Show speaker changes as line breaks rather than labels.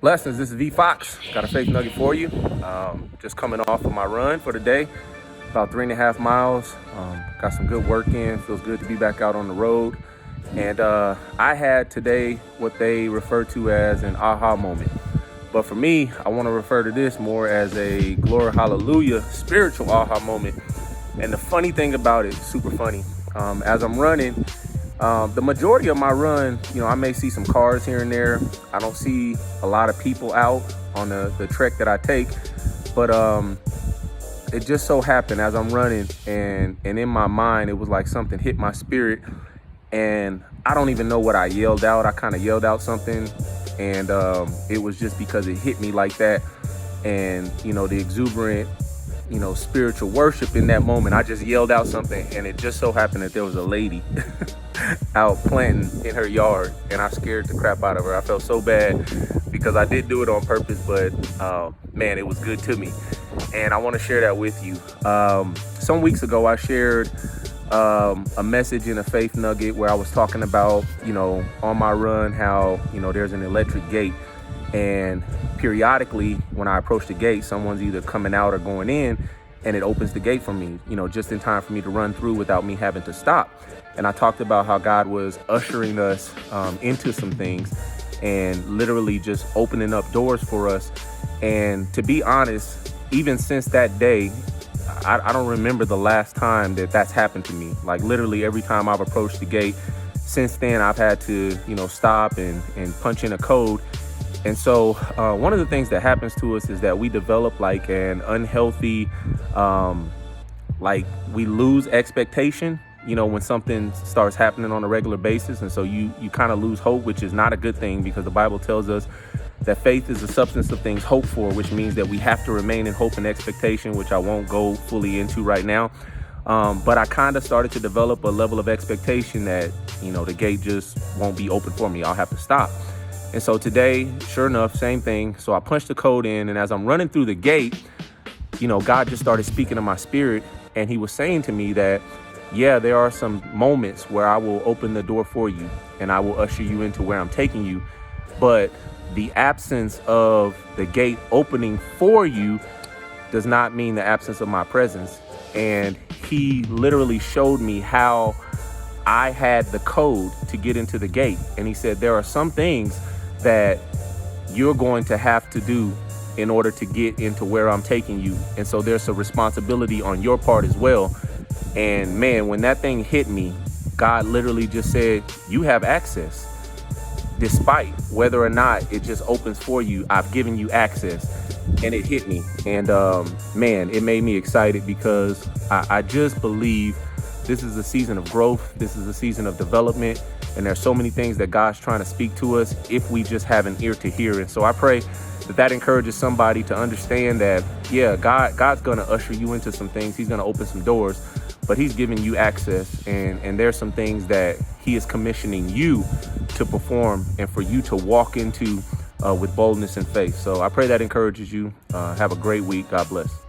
Blessings, this is V Fox. Got a faith nugget for you. Just coming off of my run for the day, about 3.5 miles. Got some good work in. Feels good to be back out on the road. And I had today what they refer to as an aha moment. But for me, I want to refer to this more as a glory hallelujah spiritual aha moment. And the funny thing about it, super funny, as I'm running, the majority of my run, I may see some cars here and there. I don't see a lot of people out on the trek that I take. But it just so happened as I'm running and in my mind, it was like something hit my spirit. And I don't even know what I yelled out. I kind of yelled out something. And it was just because it hit me like that. And, the exuberant, spiritual worship in that moment, I just yelled out something. And it just so happened that there was a lady out planting in her yard. And I scared the crap out of her. I felt so bad because I did do it on purpose. But, man, it was good to me. And I want to share that with you. Some weeks ago, I shared a message in a faith nugget where I was talking about, on my run, how, there's an electric gate. And periodically when I approach the gate, someone's either coming out or going in, and it opens the gate for me, just in time for me to run through without me having to stop. And I talked about how God was ushering us into some things and literally just opening up doors for us. And to be honest, even since that day, I don't remember the last time that's happened to me. Like literally every time I've approached the gate since then, I've had to, stop and punch in a code. And so one of the things that happens to us is that we develop like an unhealthy, like we lose expectation, when something starts happening on a regular basis. And so you kind of lose hope, which is not a good thing because the Bible tells us that faith is the substance of things hoped for, which means that we have to remain in hope and expectation, which I won't go fully into right now. But I kind of started to develop a level of expectation that, the gate just won't be open for me. I'll have to stop. And so today, sure enough, same thing. So I punched the code in, and as I'm running through the gate, God just started speaking to my spirit, and he was saying to me that, yeah, there are some moments where I will open the door for you and I will usher you into where I'm taking you. But the absence of the gate opening for you does not mean the absence of my presence. And he literally showed me how I had the code to get into the gate. And he said, there are some things that you're going to have to do in order to get into where I'm taking you. And so there's a responsibility on your part as well. And man, when that thing hit me, God literally just said, you have access. Despite whether or not it just opens for you, I've given you access. And it hit me. And man, it made me excited because I just believe this is a season of growth. This is a season of development. And there's so many things that God's trying to speak to us if we just have an ear to hear. And so I pray that encourages somebody to understand that, yeah, God's going to usher you into some things. He's going to open some doors, but he's giving you access. And there's some things that he is commissioning you to perform and for you to walk into with boldness and faith. So I pray that encourages you. Have a great week. God bless.